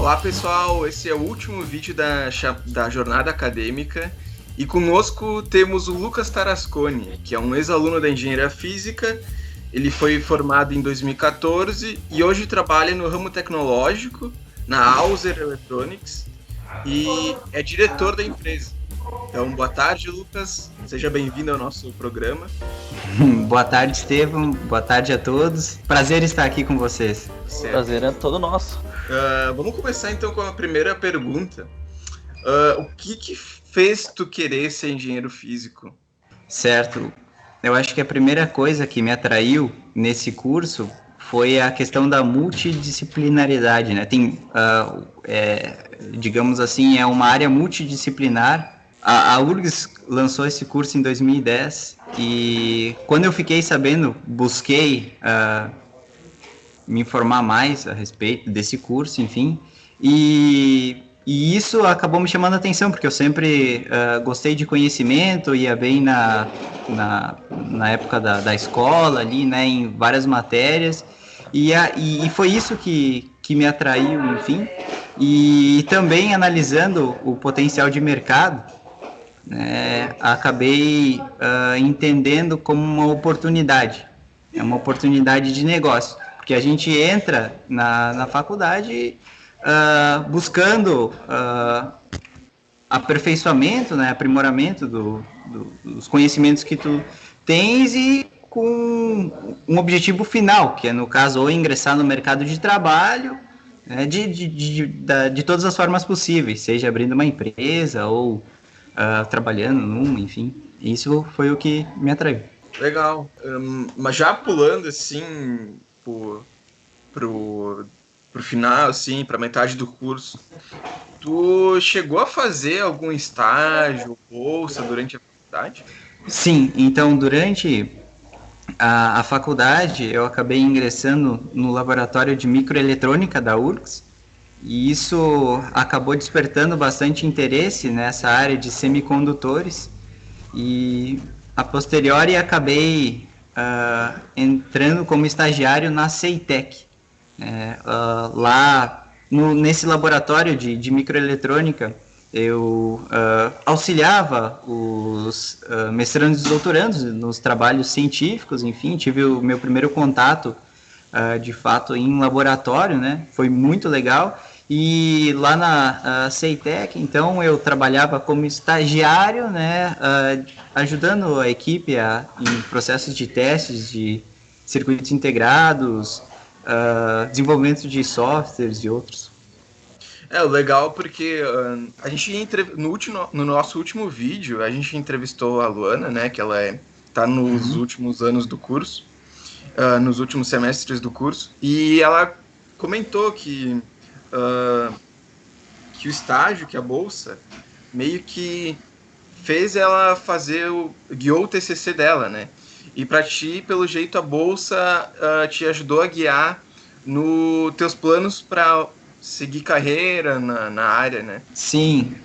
Olá pessoal, esse é o último vídeo da jornada acadêmica e conosco temos o Lucas Tarasconi, que é um ex-aluno da Engenharia Física. Ele foi formado em 2014 e hoje trabalha no ramo tecnológico, na Auser Electronics, e é diretor da empresa. Então, boa tarde, Lucas. Seja bem-vindo ao nosso programa. Boa tarde, Estevam. Boa tarde a todos. Prazer estar aqui com vocês. Certo. Prazer é todo nosso. Vamos começar então com a primeira pergunta. O que fez tu querer ser engenheiro físico? Certo. Eu acho que a primeira coisa que me atraiu nesse curso foi a questão da multidisciplinaridade, né? Tem, digamos assim, é uma área multidisciplinar. A URGS lançou esse curso em 2010 e quando eu fiquei sabendo, busquei me informar mais a respeito desse curso, enfim, e isso acabou me chamando a atenção, porque eu sempre gostei de conhecimento, ia bem na época da escola ali, né, em várias matérias, e foi isso que me atraiu, enfim, e também analisando o potencial de mercado, acabei entendendo como uma oportunidade, é uma oportunidade de negócio, porque a gente entra na faculdade buscando aperfeiçoamento, né, aprimoramento dos conhecimentos que tu tens e com um objetivo final, que é, no caso, ou ingressar no mercado de trabalho, né, de todas as formas possíveis, seja abrindo uma empresa ou trabalhando numa, enfim. Isso foi o que me atraiu. Legal. Mas já pulando assim pro final, assim, pra metade do curso, tu chegou a fazer algum estágio, bolsa durante a faculdade? Sim, então durante a faculdade eu acabei ingressando no laboratório de microeletrônica da URGS, e isso acabou despertando bastante interesse nessa área de semicondutores, e a posteriori acabei entrando como estagiário na CEITEC. Lá nesse laboratório de microeletrônica eu auxiliava os mestrandos e doutorandos nos trabalhos científicos, enfim, tive o meu primeiro contato de fato em laboratório, né? Foi muito legal. E lá na CEITEC, então, eu trabalhava como estagiário, né, ajudando a equipe em processos de testes de circuitos integrados, desenvolvimento de softwares e outros. O legal porque a gente no nosso último vídeo, a gente entrevistou a Luana, né, que ela tá nos últimos anos do curso, nos últimos semestres do curso, e ela comentou que o estágio, que a bolsa, meio que fez ela guiou o TCC dela, né? E para ti, pelo jeito, a bolsa te ajudou a guiar nos teus planos para seguir carreira na área, né? Sim,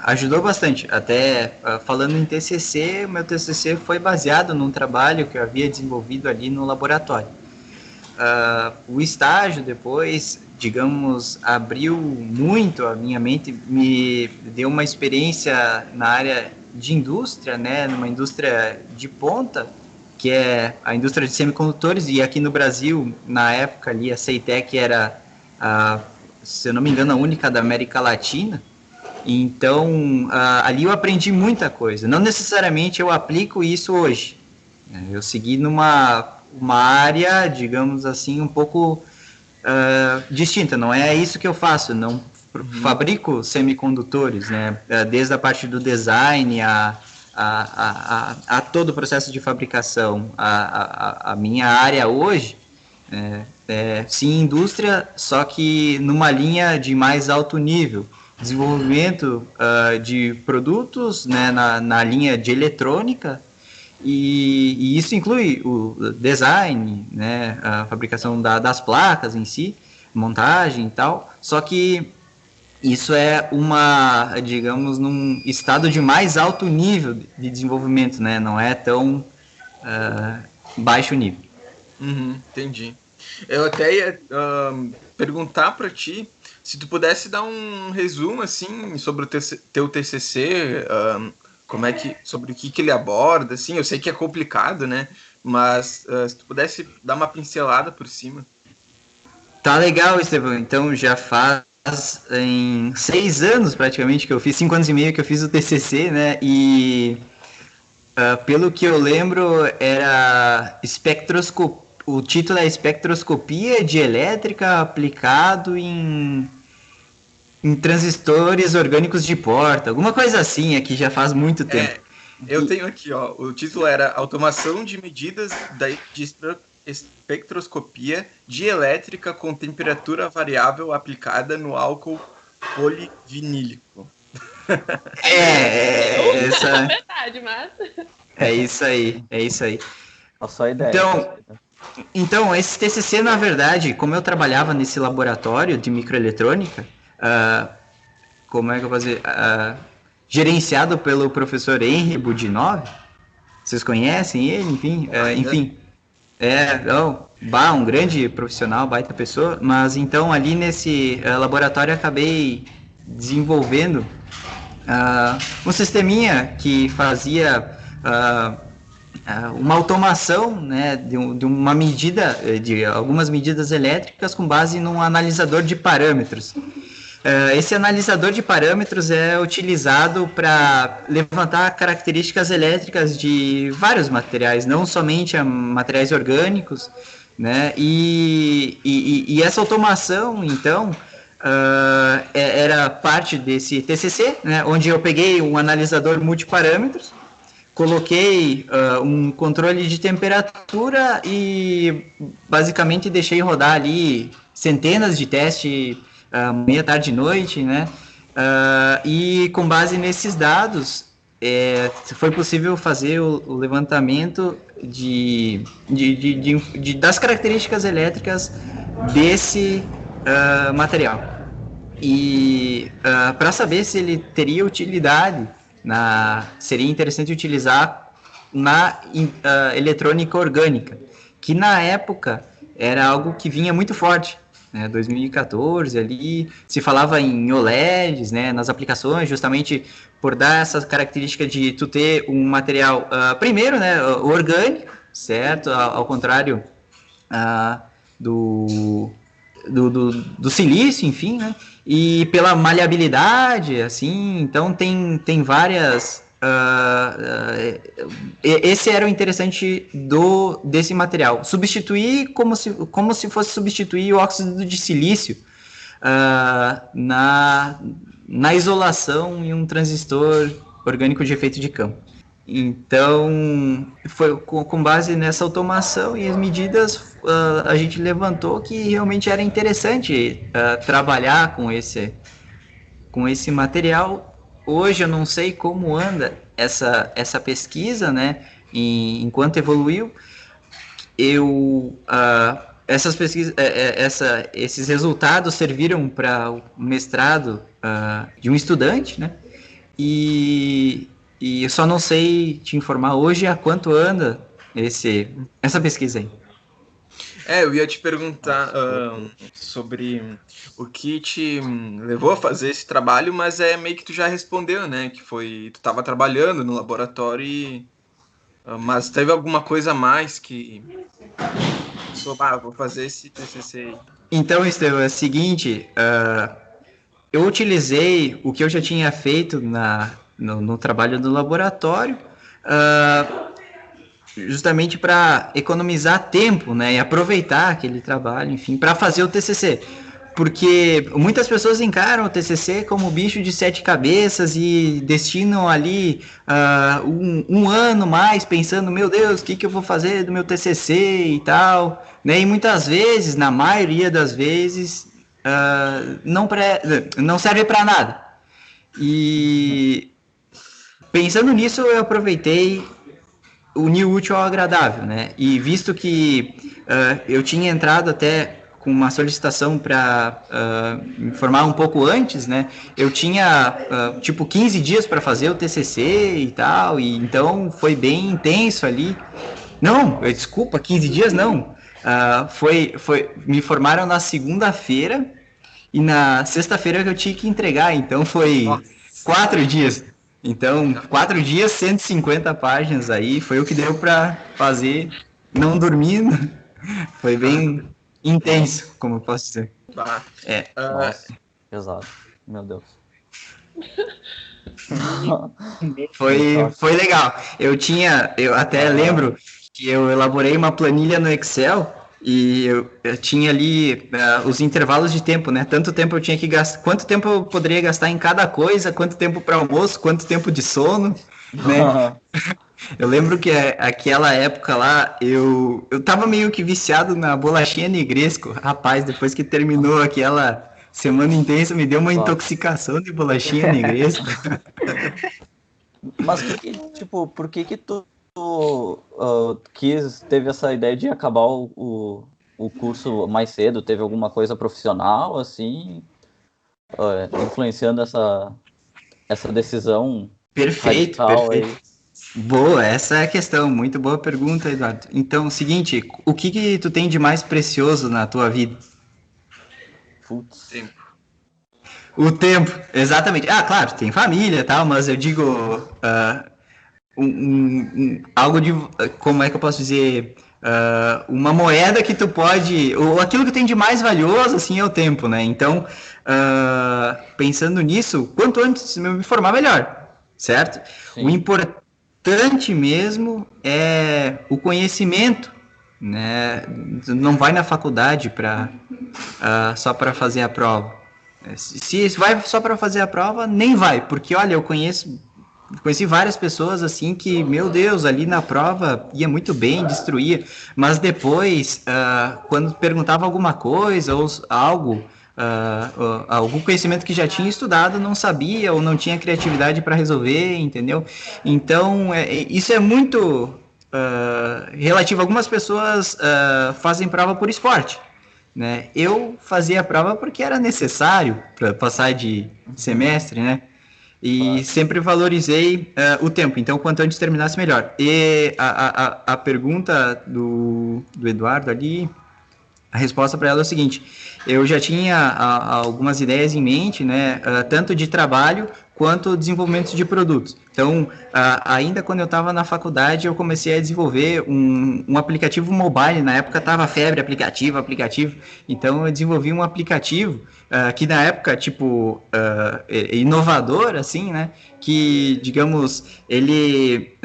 ajudou bastante. Até falando em TCC, o meu TCC foi baseado num trabalho que eu havia desenvolvido ali no laboratório. O estágio depois, digamos, abriu muito a minha mente, me deu uma experiência na área de indústria, né, numa indústria de ponta, que é a indústria de semicondutores, e aqui no Brasil, na época ali, a CEITEC era, se eu não me engano, a única da América Latina. Então, ali eu aprendi muita coisa. Não necessariamente eu aplico isso hoje. Eu segui numa área, digamos assim, um pouco distinta. Não é isso que eu faço. Não fabrico semicondutores, né? Desde a parte do design a todo o processo de fabricação. A minha área hoje sim, indústria, só que numa linha de mais alto nível. Desenvolvimento de produtos, né, na linha de eletrônica, e isso inclui o design, né, a fabricação das placas em si, montagem e tal, só que isso é digamos, num estado de mais alto nível de desenvolvimento, né, não é tão baixo nível. Entendi. Eu até ia perguntar para ti Se tu pudesse dar um resumo, assim, sobre o teu TCC, sobre o que ele aborda, assim, eu sei que é complicado, né? Mas se tu pudesse dar uma pincelada por cima. Tá legal, Estevão. Então já faz em 6 anos praticamente que eu fiz, 5 anos e meio que eu fiz o TCC, né? E pelo que eu lembro era o título é Espectroscopia de Elétrica aplicado em transistores orgânicos de porta, alguma coisa assim, aqui já faz muito tempo. Eu tenho aqui, ó, o título era Automação de medidas de espectroscopia de elétrica com temperatura variável aplicada no álcool polivinílico. Essa... verdade, mas... É isso aí. Só a ideia. Então, esse TCC, na verdade, como eu trabalhava nesse laboratório de microeletrônica, como é que eu vou dizer? Gerenciado pelo professor Henry Budinov, vocês conhecem ele, enfim. Um grande profissional, baita pessoa, mas então ali nesse laboratório acabei desenvolvendo um sisteminha que fazia uma automação, né, de uma medida, de algumas medidas elétricas com base num analisador de parâmetros. Esse analisador de parâmetros é utilizado para levantar características elétricas de vários materiais, não somente materiais orgânicos, né? E essa automação, então, era parte desse TCC, né, onde eu peguei um analisador multiparâmetros, coloquei um controle de temperatura e basicamente deixei rodar ali centenas de testes manhã, tarde e noite, né? E com base nesses dados, foi possível fazer o levantamento das características elétricas desse material. E para saber se ele teria utilidade, seria interessante utilizar na eletrônica orgânica, que na época era algo que vinha muito forte. 2014 ali, se falava em OLEDs, né, nas aplicações, justamente por dar essa característica de tu ter um material, primeiro, né, orgânico, certo, ao contrário do silício, enfim, né, e pela maleabilidade, assim, então tem várias... esse era o interessante desse material, substituir como se fosse substituir o óxido de silício na isolação em um transistor orgânico de efeito de campo. Então, foi com base nessa automação e as medidas, a gente levantou que realmente era interessante trabalhar com esse material. Hoje eu não sei como anda essa pesquisa, né? Enquanto evoluiu, essas pesquisas, esses resultados serviram para o mestrado de um estudante, né? E eu só não sei te informar hoje a quanto anda essa pesquisa aí. Eu ia te perguntar sobre o que te levou a fazer esse trabalho, mas meio que tu já respondeu, né? Que tu estava trabalhando no laboratório, mas teve alguma coisa a mais que vou fazer esse TCC aí. Então, Estevão, é o seguinte, eu utilizei o que eu já tinha feito no trabalho do laboratório, justamente para economizar tempo, né, e aproveitar aquele trabalho, enfim, para fazer o TCC, porque muitas pessoas encaram o TCC como bicho de 7 cabeças e destinam ali um ano mais pensando, meu Deus, o que eu vou fazer do meu TCC e tal, né, e muitas vezes, na maioria das vezes, não serve para nada. E pensando nisso, eu aproveitei unir o útil ao agradável, né? E visto que eu tinha entrado até com uma solicitação para me formar um pouco antes, né? Eu tinha 15 dias para fazer o TCC e tal, e então foi bem intenso ali. Não, desculpa, 15 dias não. Me formaram na segunda-feira e na sexta-feira que eu tinha que entregar, então foi 4 dias. Então, 4 dias, 150 páginas aí, foi o que deu para fazer, não dormindo. Foi bem intenso, como eu posso dizer. Nossa, pesado. Meu Deus. Foi legal. Eu até lembro que eu elaborei uma planilha no Excel e eu tinha ali os intervalos de tempo, né? Tanto tempo eu tinha que gastar, quanto tempo eu poderia gastar em cada coisa, quanto tempo para almoço, quanto tempo de sono, né? Eu lembro que aquela época lá, eu tava meio que viciado na bolachinha Negresco. Rapaz, depois que terminou aquela semana intensa, me deu uma intoxicação de bolachinha Negresco. Mas por que tu teve essa ideia de acabar o curso mais cedo? Teve alguma coisa profissional, assim, influenciando essa decisão? Perfeito. Aí? Boa, essa é a questão. Muito boa pergunta, Eduardo. Então, seguinte, o que tu tem de mais precioso na tua vida? Putz. Tempo. O tempo, exatamente. Ah, claro, tem família e tal, mas eu digo algo de, como é que eu posso dizer, uma moeda que tu pode, ou aquilo que tem de mais valioso, assim, é o tempo, né? Então, pensando nisso, quanto antes me formar, melhor, certo? Sim. O importante mesmo é o conhecimento, né? Não vai na faculdade só para fazer a prova. Se vai só para fazer a prova, nem vai, porque olha, eu conheci várias pessoas assim que, meu Deus, ali na prova ia muito bem, destruía, mas depois, quando perguntava alguma coisa ou algo, algum conhecimento que já tinha estudado, não sabia ou não tinha criatividade para resolver, entendeu? Então, isso é muito relativo. Algumas pessoas fazem prova por esporte, né? Eu fazia a prova porque era necessário para passar de semestre, né? E sempre valorizei o tempo. Então, quanto antes terminasse, melhor. E a pergunta do Eduardo ali, a resposta para ela é o seguinte: eu já tinha algumas ideias em mente, né? Tanto de trabalho quanto desenvolvimento de produtos. Então, ainda quando eu estava na faculdade, eu comecei a desenvolver um aplicativo mobile. Na época estava febre aplicativo. Então, eu desenvolvi um aplicativo que na época, tipo, inovador, assim, né? Que, digamos, ele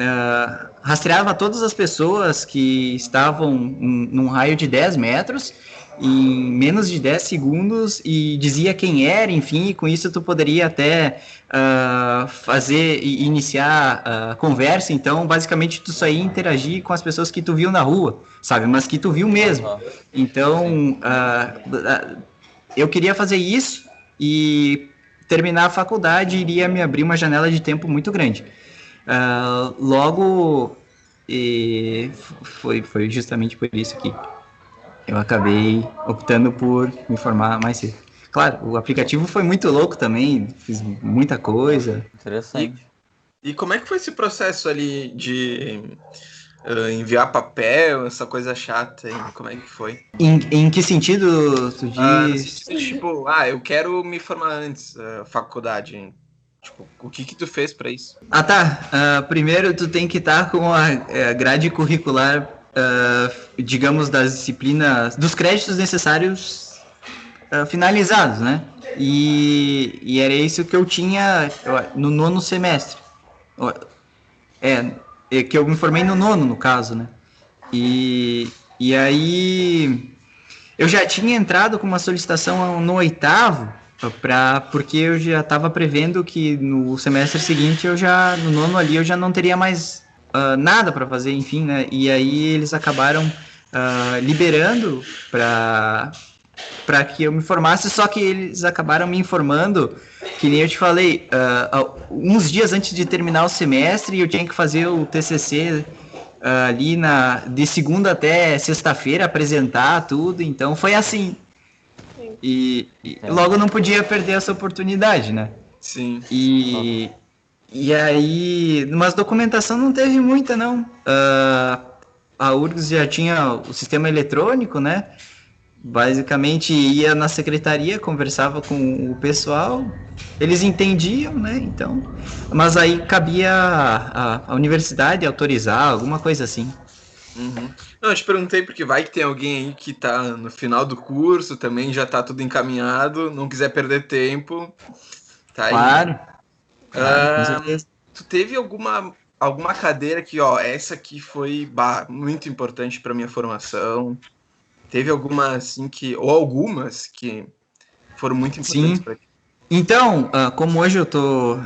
rastreava todas as pessoas que estavam num raio de 10 metros em menos de 10 segundos e dizia quem era, enfim, e com isso tu poderia até iniciar a conversa. Então, basicamente, tu só ia interagir com as pessoas que tu viu na rua, sabe, mas que tu viu mesmo. Então, eu queria fazer isso e terminar a faculdade iria me abrir uma janela de tempo muito grande. Logo, foi justamente por isso que eu acabei optando por me formar mais cedo. Claro, o aplicativo foi muito louco também, fiz muita coisa. Interessante. E como é que foi esse processo ali de enviar papel, essa coisa chata aí? Como é que foi? Em que sentido tu diz? Tipo, eu quero me formar antes da faculdade. Tipo, o que tu fez pra isso? Primeiro tu tem que estar com a grade curricular, digamos, das disciplinas, dos créditos necessários finalizados, né? E era isso que eu tinha no nono semestre. Que eu me formei no nono, no caso, né? E aí eu já tinha entrado com uma solicitação no oitavo, porque eu já estava prevendo que no semestre seguinte no nono ali eu já não teria mais nada para fazer, enfim, né? E aí eles acabaram liberando para que eu me formasse, só que eles acabaram me informando, que nem eu te falei, uns dias antes de terminar o semestre, eu tinha que fazer o TCC ali de segunda até sexta-feira, apresentar tudo, então foi assim. E logo não podia perder essa oportunidade, né? Sim. E aí, mas documentação não teve muita, não. A URGS já tinha o sistema eletrônico, né? basicamente ia na secretaria, conversava com o pessoal, eles entendiam, né? Então, mas aí cabia a universidade autorizar, alguma coisa assim. Uhum. Não, eu te perguntei porque vai que tem alguém aí que tá no final do curso, também já tá tudo encaminhado, não quiser perder tempo, tá aí, né? Claro, claro, com certeza. Tu teve alguma cadeira que, ó, essa aqui foi muito importante para minha formação? Teve alguma assim que, ou algumas que foram muito importantes Sim. para ti? Então, como hoje eu tô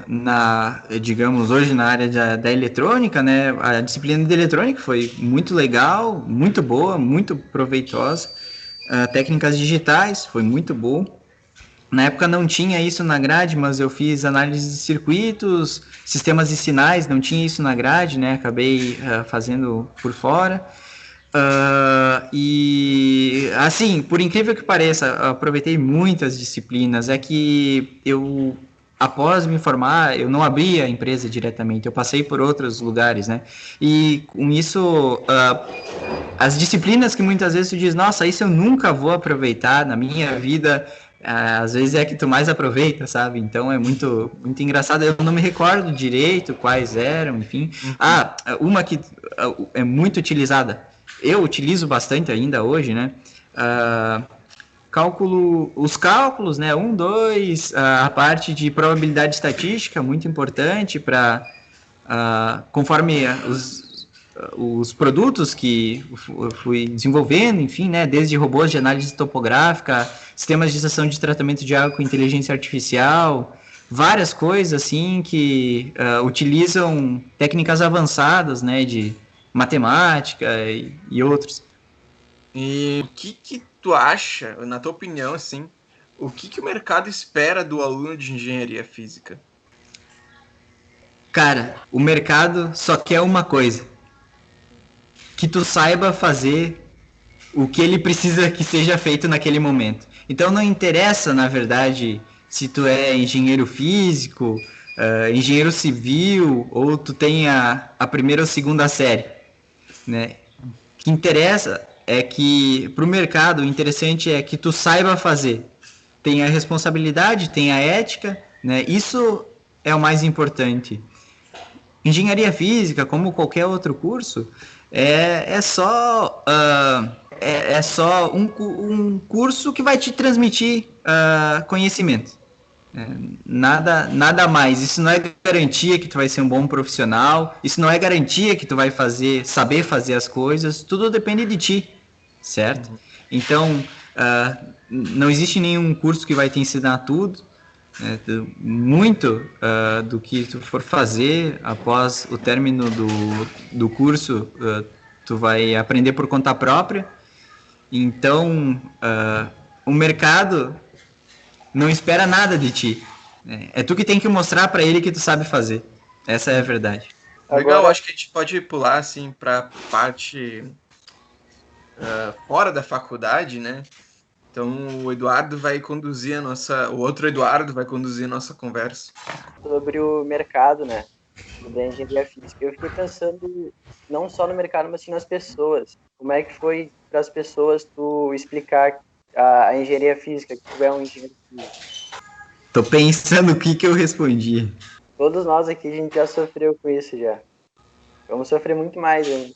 digamos, hoje na área da eletrônica, né? A disciplina de eletrônica foi muito legal, muito boa, muito proveitosa. Técnicas digitais foi muito bom. Na época não tinha isso na grade, mas eu fiz análise de circuitos, sistemas de sinais, não tinha isso na grade, né? Acabei fazendo por fora. E assim, por incrível que pareça, aproveitei muitas disciplinas. É que eu, após me formar, eu não abri a empresa diretamente, eu passei por outros lugares, né? E com isso, as disciplinas que muitas vezes tu diz, nossa, isso eu nunca vou aproveitar na minha vida, às vezes é que tu mais aproveita, sabe? Então é muito, muito engraçado. Eu não me recordo direito quais eram, enfim. Uma que é muito utilizada, eu utilizo bastante ainda hoje, né? Os cálculos, né? 1, 2, a parte de probabilidade estatística, muito importante para, conforme os produtos que eu fui desenvolvendo, enfim, né? Desde robôs de análise topográfica, sistemas de gestão de tratamento de água com inteligência artificial, várias coisas assim que utilizam técnicas avançadas, né? De matemática e outros. E o que tu acha, na tua opinião, assim, o que o mercado espera do aluno de engenharia física? Cara, o mercado só quer uma coisa: que tu saiba fazer o que ele precisa que seja feito naquele momento. Então não interessa, na verdade, se tu é engenheiro físico, engenheiro civil, ou tu tem a primeira ou segunda série, né? O que interessa é que, para o mercado, o interessante é que tu saiba fazer. Tem a responsabilidade, tem a ética, né? Isso é o mais importante. Engenharia física, como qualquer outro curso, é só um curso que vai te transmitir conhecimento. Nada mais. Isso não é garantia que tu vai ser um bom profissional. Isso não é garantia que tu vai saber fazer as coisas. Tudo depende de ti, certo? Então, não existe nenhum curso que vai te ensinar tudo. Muito do que tu for fazer após o término do curso, tu vai aprender por conta própria. Então, o mercado não espera nada de ti. É tu que tem que mostrar para ele que tu sabe fazer. Essa é a verdade. Legal, acho que a gente pode pular assim para parte fora da faculdade, né? Então o Eduardo vai conduzir o outro Eduardo vai conduzir a nossa conversa. Sobre o mercado, né? Da engenharia física. Eu fiquei pensando não só no mercado, mas sim nas pessoas. Como é que foi para as pessoas tu explicar a engenharia física, que tu é um engenheiro físico? Tô pensando o que eu respondi. Todos nós aqui, a gente já sofreu com isso já. Vamos sofrer muito mais ainda.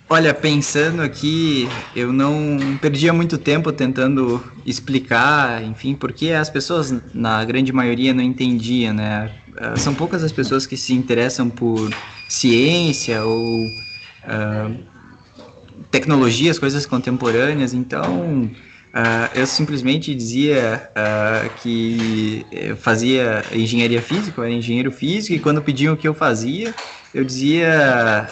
Olha, pensando aqui, eu não perdia muito tempo tentando explicar, enfim, porque as pessoas, na grande maioria, não entendiam, né? São poucas as pessoas que se interessam por ciência ou tecnologias, coisas contemporâneas, então eu simplesmente dizia que eu fazia engenharia física, eu era engenheiro físico, e quando pediam o que eu fazia, eu dizia,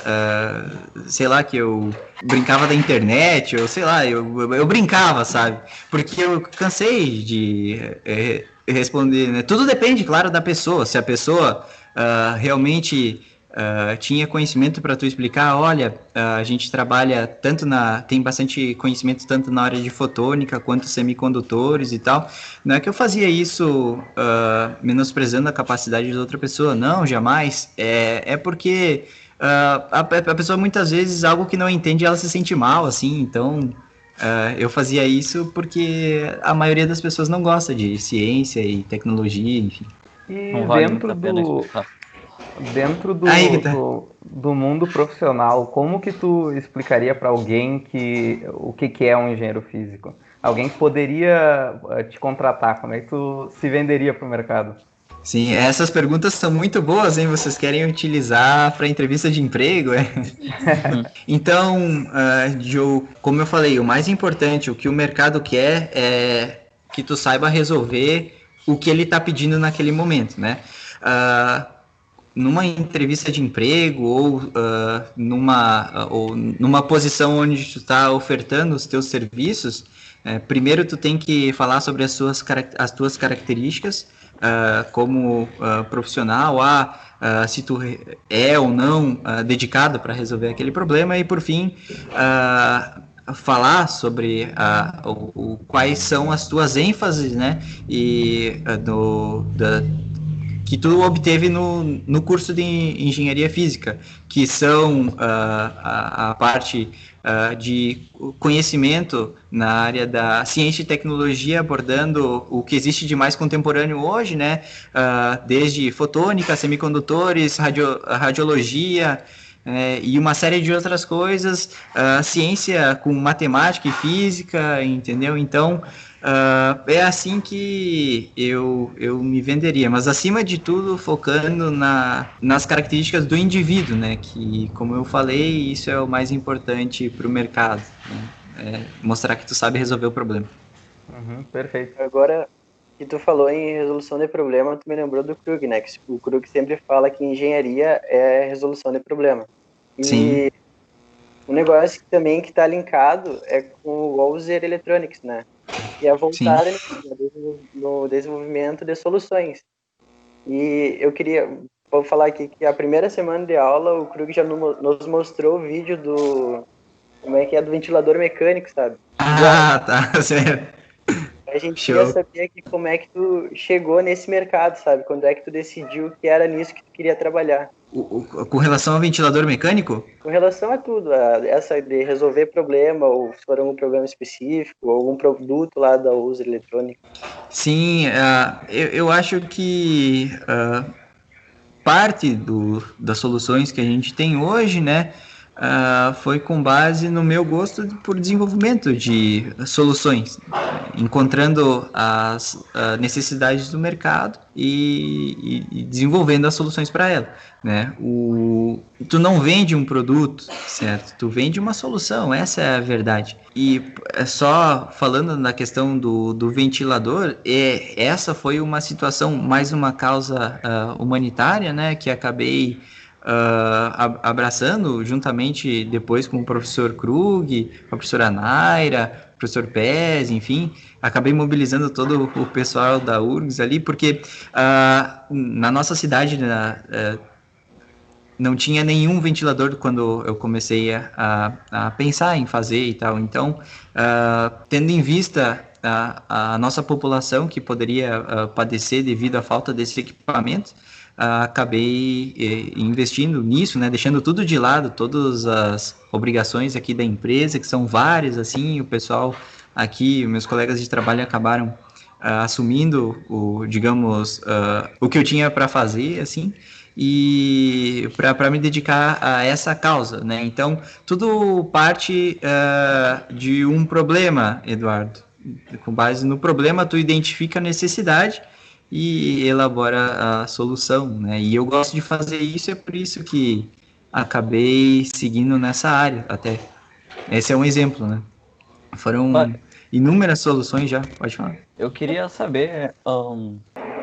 sei lá, que eu brincava da internet, ou sei lá, eu brincava, sabe? Porque eu cansei de responder, né? Tudo depende, claro, da pessoa. Se a pessoa realmente tinha conhecimento para tu explicar, olha, a gente trabalha tem bastante conhecimento tanto na área de fotônica quanto semicondutores e tal. Não é que eu fazia isso menosprezando a capacidade da outra pessoa, não, jamais. É porque a pessoa muitas vezes algo que não entende, ela se sente mal, assim, então Eu fazia isso porque a maioria das pessoas não gosta de ciência e tecnologia, enfim. E Não vale muito a pena explicar. dentro Aí que tá. do mundo profissional, como que tu explicaria para alguém o que é um engenheiro físico? Alguém que poderia te contratar, como é que tu se venderia para o mercado? Sim, essas perguntas são muito boas, hein? Vocês querem utilizar para entrevista de emprego, é? Então, Joe, como eu falei, o mais importante, o que o mercado quer é que tu saiba resolver o que ele está pedindo naquele momento, né? Numa entrevista de emprego ou numa posição onde tu está ofertando os teus serviços, primeiro tu tem que falar sobre as tuas características como profissional, se tu é ou não dedicado para resolver aquele problema e por fim falar sobre quais são as tuas ênfases, né, e que tu obteve no curso de engenharia física, que são a parte de conhecimento na área da ciência e tecnologia, abordando o que existe de mais contemporâneo hoje, né? Desde fotônica, semicondutores, radiologia, e uma série de outras coisas, ciência com matemática e física, entendeu? Então, é assim que eu me venderia, mas acima de tudo focando nas características do indivíduo, né? Que, como eu falei, isso é o mais importante para o mercado, né? Mostrar que tu sabe resolver o problema. Perfeito. Agora que tu falou em resolução de problema, tu me lembrou do Krug, né? Que o Krug sempre fala que engenharia é resolução de problema. E Sim. um negócio também que está linkado é com o User Electronics, né? Que é voltado no desenvolvimento de soluções. E vou falar aqui que a primeira semana de aula, o Krug já nos mostrou o vídeo do ventilador mecânico, sabe? Tá, certo. A gente queria saber aqui como é que tu chegou nesse mercado, sabe? Quando é que tu decidiu que era nisso que tu queria trabalhar? Com relação ao ventilador mecânico? Com relação a tudo, essa de resolver problema, ou se for um problema específico, ou algum produto lá da User Eletrônica. Sim, eu acho que parte das soluções que a gente tem hoje, né, foi com base no meu gosto por desenvolvimento de soluções, encontrando as necessidades do mercado e desenvolvendo as soluções para ela, né? Tu não vende um produto, certo? Tu vende uma solução, essa é a verdade. E só falando na questão do ventilador, essa foi uma situação, mais uma causa humanitária, né, que acabei abraçando juntamente depois com o professor Krug, a professora Naira, o professor Pez, enfim, acabei mobilizando todo o pessoal da URGS ali, porque na nossa cidade não tinha nenhum ventilador quando eu comecei a pensar em fazer e tal. Então, tendo em vista a nossa população que poderia padecer devido à falta desse equipamento, acabei investindo nisso, né, deixando tudo de lado, todas as obrigações aqui da empresa, que são várias, assim, o pessoal aqui, meus colegas de trabalho acabaram assumindo digamos, o que eu tinha para fazer, assim, e para me dedicar a essa causa, né? Então, tudo parte de um problema, Eduardo. Com base no problema, tu identifica a necessidade e elabora a solução, né? E eu gosto de fazer isso, é por isso que acabei seguindo nessa área, até. Esse é um exemplo, né? Foram inúmeras soluções já, pode falar. Eu queria saber,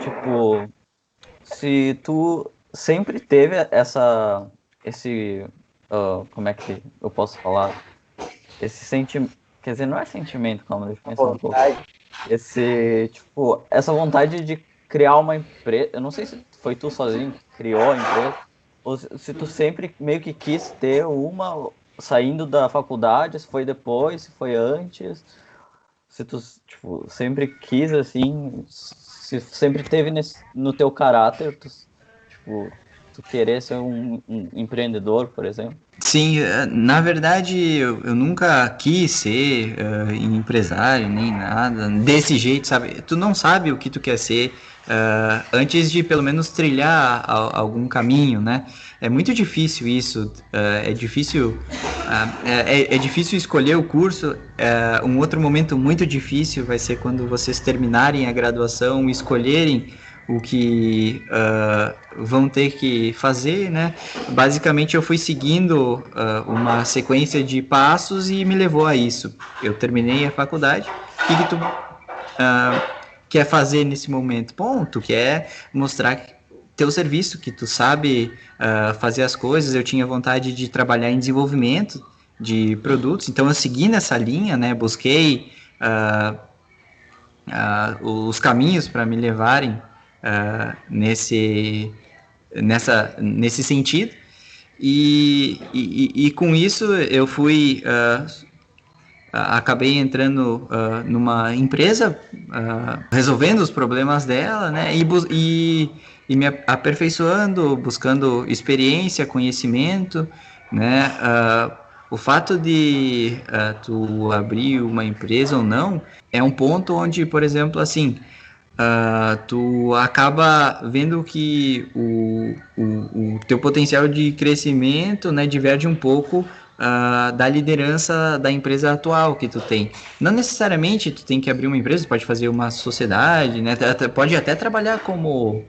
tipo, se tu sempre teve como é que eu posso falar? Esse sentimento, quer dizer, não é sentimento, calma, deixa eu pensar um pouco. Essa vontade de criar uma empresa, eu não sei se foi tu sozinho que criou a empresa, ou se tu sempre meio que quis ter uma, saindo da faculdade, se foi depois, se foi antes, se tu, tipo, sempre quis, assim, se sempre teve no teu caráter, tu tu querer ser um empreendedor, por exemplo? Sim, na verdade eu nunca quis ser empresário nem nada desse jeito, sabe? Tu não sabe o que tu quer ser antes de pelo menos trilhar algum caminho, né? É muito difícil isso, é difícil escolher o curso. Um outro momento muito difícil vai ser quando vocês terminarem a graduação e escolherem o que vão ter que fazer, né? Basicamente eu fui seguindo uma sequência de passos e me levou a isso. Eu terminei a faculdade. O que tu quer fazer nesse momento? Bom, tu quer mostrar teu serviço, que tu sabe fazer as coisas. Eu tinha vontade de trabalhar em desenvolvimento de produtos, então eu segui nessa linha, né? Busquei os caminhos para me levarem nesse sentido, e com isso eu fui acabei entrando numa empresa, resolvendo os problemas dela, né, e me aperfeiçoando, buscando experiência, conhecimento, né. O fato de tu abrir uma empresa ou não é um ponto onde, por exemplo, assim, tu acaba vendo que o teu potencial de crescimento, né, diverge um pouco da liderança da empresa atual que tu tem. Não necessariamente tu tem que abrir uma empresa, tu pode fazer uma sociedade, né, pode até trabalhar como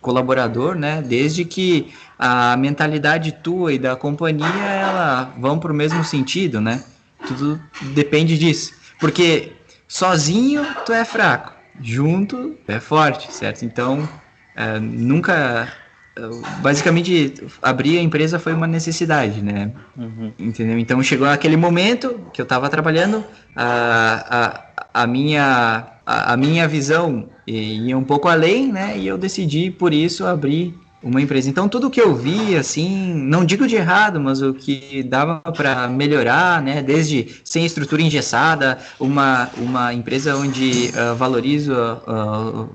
colaborador, né, desde que a mentalidade tua e da companhia ela vão para o mesmo sentido, né? Tudo depende disso, porque sozinho tu é fraco, junto tu é forte, certo? Então nunca, basicamente abrir a empresa foi uma necessidade, né? Entendeu? Então chegou aquele momento que eu estava trabalhando, a minha visão ia um pouco além, né? E eu decidi, por isso, abrir uma empresa. Então, tudo que eu vi, assim, não digo de errado, mas o que dava para melhorar, né? Desde sem estrutura engessada, uma empresa onde valoriza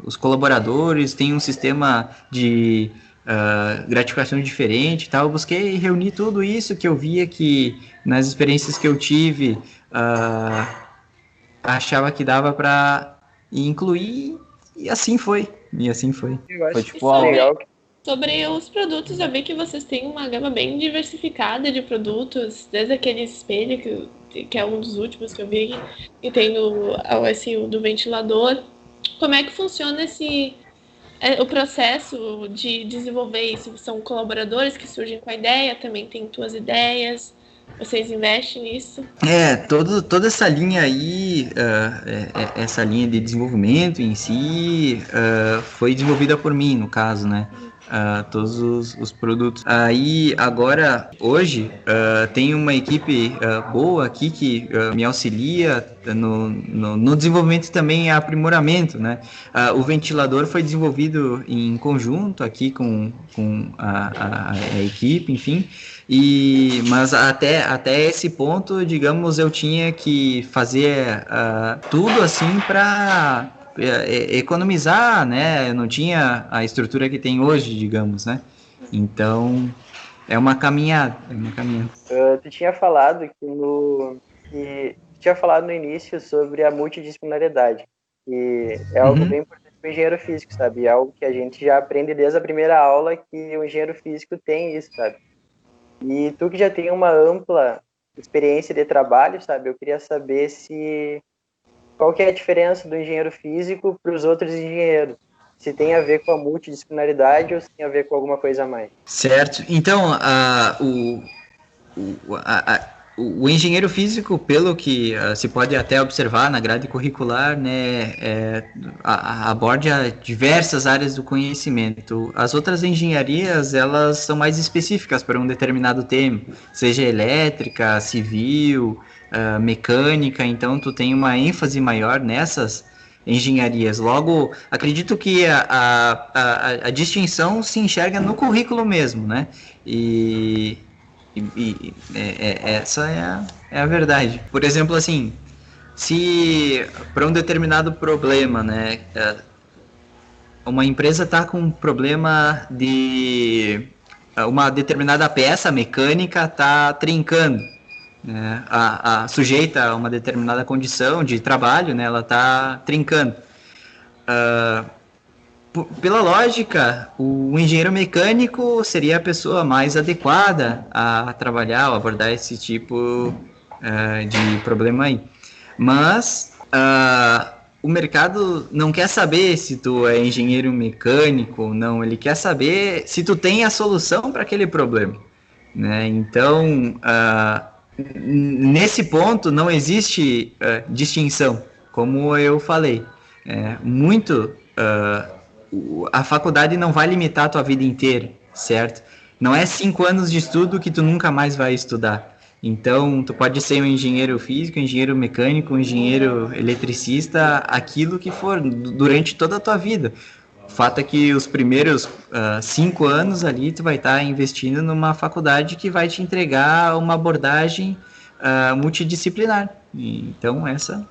os colaboradores, tem um sistema de gratificação diferente e tal. Eu busquei reunir tudo isso que eu via que, nas experiências que eu tive, achava que dava para incluir, e assim foi. Eu acho Foi que tipo isso é legal. Sobre os produtos, eu vi que vocês têm uma gama bem diversificada de produtos, desde aquele espelho, que é um dos últimos que eu vi, e tem o do ventilador. Como é que funciona o processo de desenvolver isso? São colaboradores que surgem com a ideia, também tem tuas ideias, vocês investem nisso? Toda essa linha aí, essa linha de desenvolvimento em si, foi desenvolvida por mim, no caso, né? Todos os produtos. Aí, agora, hoje, tem uma equipe boa aqui que me auxilia no desenvolvimento e também aprimoramento, né? O ventilador foi desenvolvido em conjunto aqui com a equipe, enfim, mas até esse ponto, digamos, eu tinha que fazer tudo assim para economizar, né? Eu não tinha a estrutura que tem hoje, digamos, né? Então, é uma caminhada. Tu tinha falado no início sobre a multidisciplinaridade, que é algo bem importante para o engenheiro físico, sabe? É algo que a gente já aprende desde a primeira aula, que o engenheiro físico tem isso, sabe? E tu que já tem uma ampla experiência de trabalho, sabe? Eu queria saber qual que é a diferença do engenheiro físico para os outros engenheiros. Se tem a ver com a multidisciplinaridade ou se tem a ver com alguma coisa a mais. Certo. Então, o engenheiro físico, pelo que se pode até observar na grade curricular, né, aborda diversas áreas do conhecimento. As outras engenharias, elas são mais específicas para um determinado tema, seja elétrica, civil, mecânica. Então tu tem uma ênfase maior nessas engenharias. Logo, acredito que a distinção se enxerga no currículo mesmo, né? E essa é a verdade. Por exemplo, assim, se para um determinado problema, né, uma empresa está com um problema de uma determinada peça mecânica está trincando, né? Sujeita a uma determinada condição de trabalho, né? Ela está trincando. Pela lógica, o engenheiro mecânico seria a pessoa mais adequada a trabalhar ou abordar esse tipo de problema aí. Mas o mercado não quer saber se tu é engenheiro mecânico ou não, ele quer saber se tu tem a solução para aquele problema, né? Então, nesse ponto não existe distinção, como eu falei. A faculdade não vai limitar a tua vida inteira, certo? Não é 5 anos de estudo que tu nunca mais vai estudar. Então, tu pode ser um engenheiro físico, um engenheiro mecânico, um engenheiro eletricista, aquilo que for, durante toda a tua vida. O fato é que os primeiros 5 anos ali, tu vai estar investindo numa faculdade que vai te entregar uma abordagem multidisciplinar. Então, essa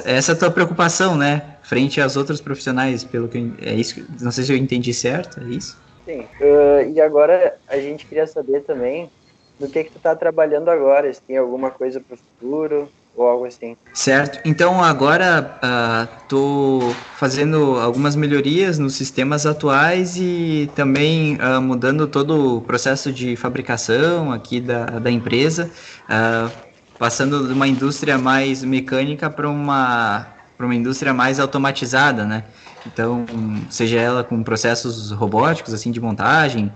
é a tua preocupação, né? Frente aos outros profissionais, pelo que é isso. Não sei se eu entendi certo, é isso? Sim. E agora a gente queria saber também do que tu tá trabalhando agora, se tem alguma coisa para o futuro ou algo assim. Certo. Então agora tô fazendo algumas melhorias nos sistemas atuais e também mudando todo o processo de fabricação aqui da empresa, passando de uma indústria mais mecânica para uma indústria mais automatizada, né? Então, seja ela com processos robóticos, assim, de montagem,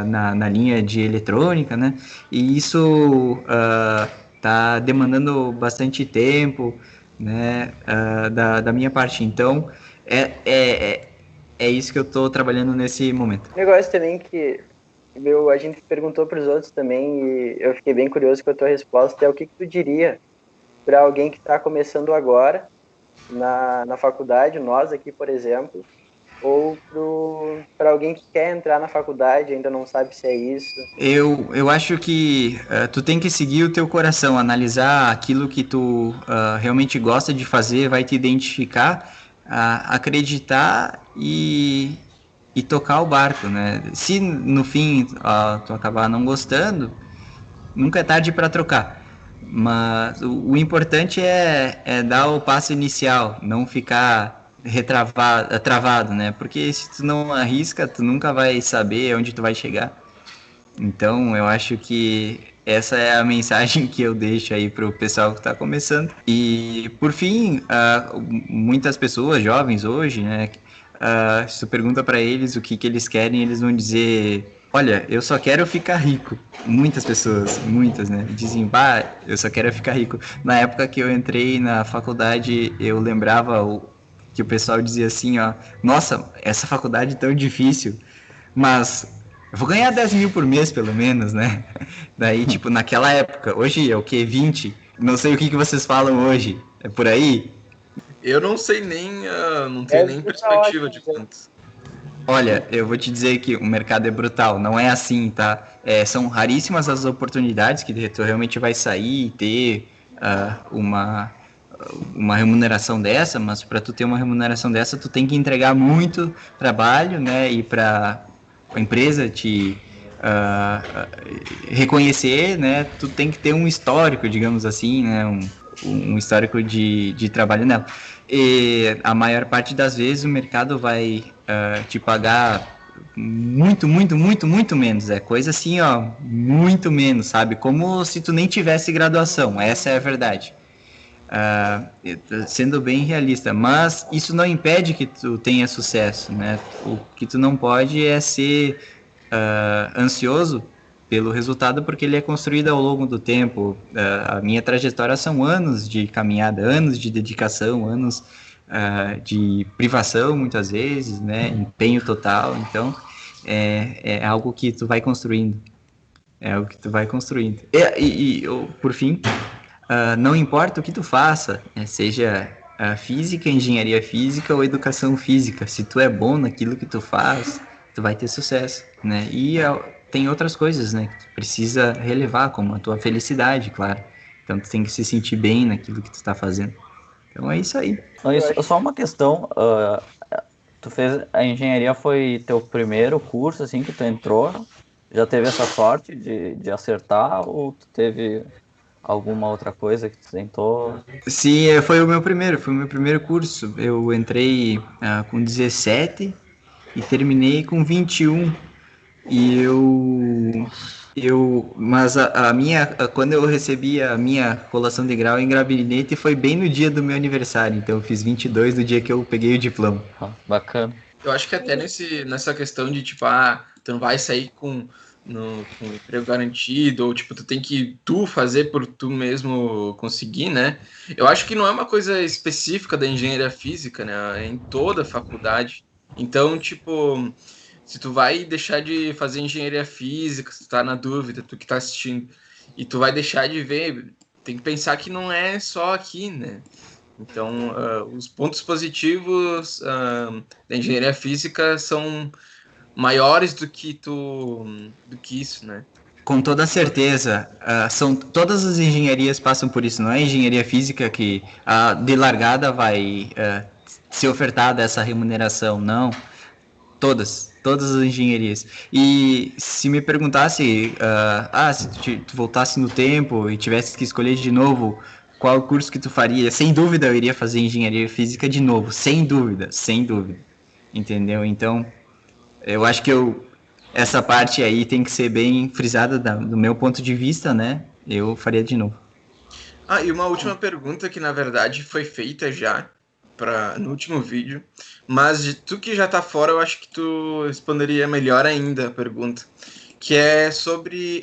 na linha de eletrônica, né? E isso está demandando bastante tempo, né? Da minha parte. Então, é isso que eu estou trabalhando nesse momento. Um negócio também que a gente perguntou para os outros também e eu fiquei bem curioso com a tua resposta, é o que tu diria para alguém que está começando agora na faculdade, nós aqui, por exemplo, ou para alguém que quer entrar na faculdade, ainda não sabe se é isso? Eu acho que tu tem que seguir o teu coração, analisar aquilo que tu realmente gosta de fazer, vai te identificar, acreditar e tocar o barco, né? Se no fim tu acabar não gostando, nunca é tarde para trocar. Mas o importante é dar o passo inicial, não ficar travado, né? Porque se tu não arrisca, tu nunca vai saber onde tu vai chegar. Então, eu acho que essa é a mensagem que eu deixo aí pro pessoal que está começando. E, por fim, muitas pessoas, jovens hoje, né? Se tu pergunta para eles o que eles querem, eles vão dizer: olha, eu só quero ficar rico. Muitas pessoas, né? Dizem, eu só quero ficar rico. Na época que eu entrei na faculdade, eu lembrava que o pessoal dizia assim, nossa, essa faculdade é tão difícil, mas eu vou ganhar 10 mil por mês, pelo menos, né? Daí, tipo, naquela época, hoje é o quê? 20? Não sei o que vocês falam hoje. É por aí? Eu não sei não tenho nem perspectiva de quantos. Olha, eu vou te dizer que o mercado é brutal, não é assim, tá? São raríssimas as oportunidades que tu realmente vai sair e ter uma remuneração dessa, mas para tu ter uma remuneração dessa, tu tem que entregar muito trabalho, né? E para a empresa te reconhecer, né? Tu tem que ter um histórico, digamos assim, né? Um histórico de trabalho nela. E a maior parte das vezes o mercado vai te pagar muito, muito, muito, muito menos. É coisa assim, muito menos, sabe? Como se tu nem tivesse graduação. Essa é a verdade. Sendo bem realista. Mas isso não impede que tu tenha sucesso, né? O que tu não pode é ser ansioso pelo resultado, porque ele é construído ao longo do tempo. A minha trajetória são anos de caminhada, anos de dedicação, anos de privação, muitas vezes, né? Empenho total. Então, é algo que tu vai construindo. E por fim, não importa o que tu faça, seja física, engenharia física ou educação física, se tu é bom naquilo que tu faz, tu vai ter sucesso, né? E tem outras coisas, né, que tu precisa relevar, como a tua felicidade, claro. Então tu tem que se sentir bem naquilo que tu está fazendo. Então é isso aí. Só uma questão, tu fez a engenharia, foi teu primeiro curso, assim, que tu entrou? Já teve essa sorte de acertar ou tu teve alguma outra coisa que tu tentou? Sim, foi o meu primeiro curso. Eu entrei com 17 e terminei com 21. E mas quando eu recebi a minha colação de grau em gabinete foi bem no dia do meu aniversário, então eu fiz 22 no dia que eu peguei o diploma. Bacana. Eu acho que até nessa questão de, tipo, tu não vai sair com um emprego garantido, ou, tipo, tu tem que fazer por tu mesmo conseguir, né? Eu acho que não é uma coisa específica da engenharia física, né? É em toda a faculdade. Então, tipo, se tu vai deixar de fazer engenharia física, se tu tá na dúvida, tu que tá assistindo, e tu vai deixar de ver, tem que pensar que não é só aqui, né? Então, os pontos positivos da engenharia física são maiores do que isso, né? Com toda certeza, todas as engenharias passam por isso, não é a engenharia física que de largada vai ser ofertada essa remuneração, não. Todas as engenharias. E se me perguntasse, se tu voltasse no tempo e tivesse que escolher de novo qual curso que tu faria, sem dúvida eu iria fazer engenharia física de novo, sem dúvida, entendeu? Então, eu acho que essa parte aí tem que ser bem frisada do meu ponto de vista, né? Eu faria de novo. E uma última pergunta que, na verdade, foi feita já no último vídeo, mas tu que já tá fora, eu acho que tu responderia melhor ainda a pergunta, que é sobre...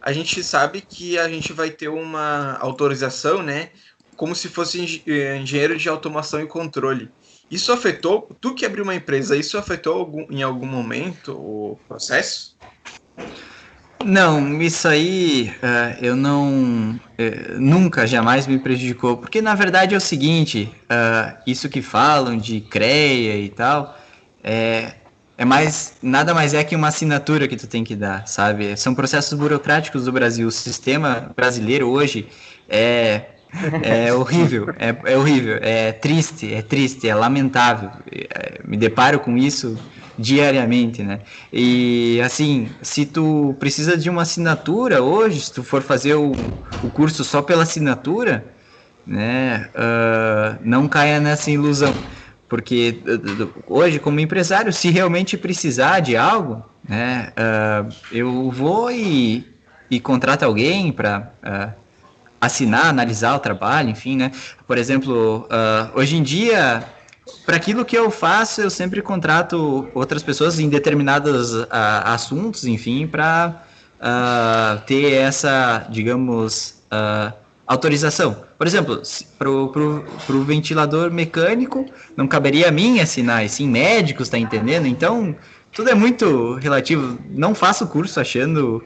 a gente sabe que a gente vai ter uma autorização, né? Como se fosse engenheiro de automação e controle. Isso afetou, tu que abriu uma empresa, isso afetou em algum momento o processo? Não, isso aí eu não, nunca, jamais me prejudicou, porque na verdade é o seguinte, isso que falam de CREA e tal, nada mais é que uma assinatura que tu tem que dar, sabe? São processos burocráticos do Brasil, o sistema brasileiro hoje é horrível, é horrível, é triste, é lamentável. Me deparo com isso diariamente, né? E assim, se tu precisa de uma assinatura hoje, se tu for fazer o curso só pela assinatura, né? Não caia nessa ilusão, porque hoje, como empresário, se realmente precisar de algo, né? Eu vou e contrato alguém para assinar, analisar o trabalho, enfim, né? Por exemplo, hoje em dia, para aquilo que eu faço, eu sempre contrato outras pessoas em determinados assuntos, enfim, para ter essa, digamos, autorização. Por exemplo, para o ventilador mecânico, não caberia a mim assinar, e sim médicos, tá entendendo? Então, tudo é muito relativo. Não faço curso achando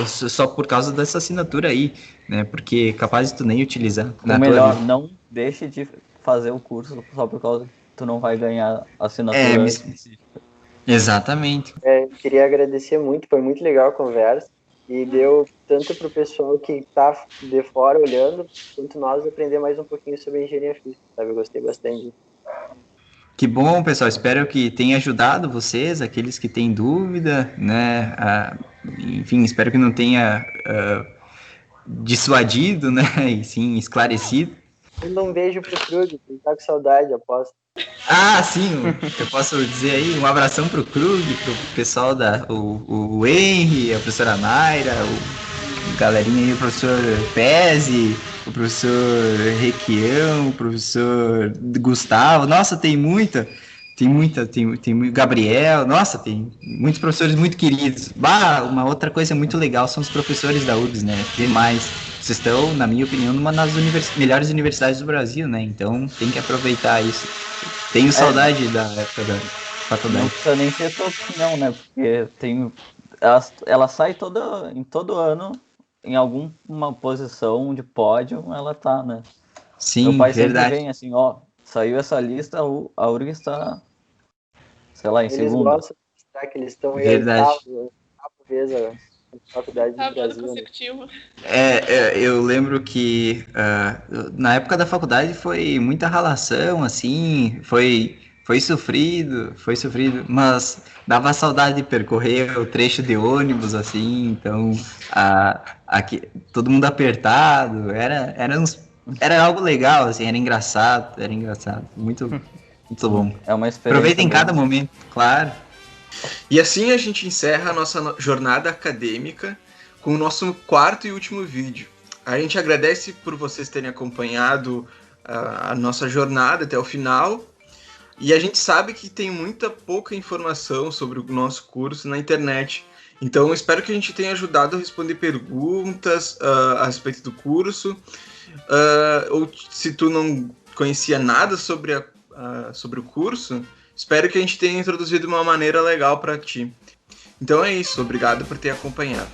só por causa dessa assinatura aí, né? Porque capaz de tu nem utilizar. Ou melhor, não deixe de fazer o curso só por causa que tu não vai ganhar assinatura específica. Exatamente. Queria agradecer muito, foi muito legal a conversa. E deu tanto para o pessoal que está de fora olhando, quanto nós aprender mais um pouquinho sobre engenharia física, sabe? Eu gostei bastante disso. Que bom, pessoal. Espero que tenha ajudado vocês, aqueles que têm dúvida, né? Enfim, espero que não tenha dissuadido, né? E sim esclarecido. Manda um beijo pro Krug, ele tá com saudade, aposto. Sim, eu posso dizer aí um abração pro Krug, pro pessoal o Henry, a professora Mayra, o galerinha aí, o professor Pezzi, o professor Requião, o professor Gustavo. Nossa, tem Gabriel, nossa, tem muitos professores muito queridos. Uma outra coisa muito legal são os professores da URGS, né? Demais. Vocês estão, na minha opinião, numa das melhores universidades do Brasil, né? Então tem que aproveitar isso. Tenho saudade da época da faculdade. Não precisa nem ser a tua opinião, né? Porque ela sai em todo ano, em alguma posição de pódio, ela tá, né? Sim, meu pai verdade. sempre vem assim, saiu essa lista, a URGS está, sei lá, em segundo. Eles gostam de mostrar que eles estão em oitavo vez a faculdade do Brasil. Consecutivo. Eu lembro que na época da faculdade foi muita ralação, assim, foi Foi sofrido, mas dava saudade de percorrer o trecho de ônibus, assim, então, aqui, todo mundo apertado, era algo legal, assim, era engraçado, muito bom. É uma experiência. Aproveita em cada momento, claro. E assim a gente encerra a nossa jornada acadêmica com o nosso quarto e último vídeo. A gente agradece por vocês terem acompanhado a nossa jornada até o final. E a gente sabe que tem pouca informação sobre o nosso curso na internet. Então, espero que a gente tenha ajudado a responder perguntas a respeito do curso. Ou se tu não conhecia nada sobre o curso, espero que a gente tenha introduzido de uma maneira legal para ti. Então é isso, obrigado por ter acompanhado.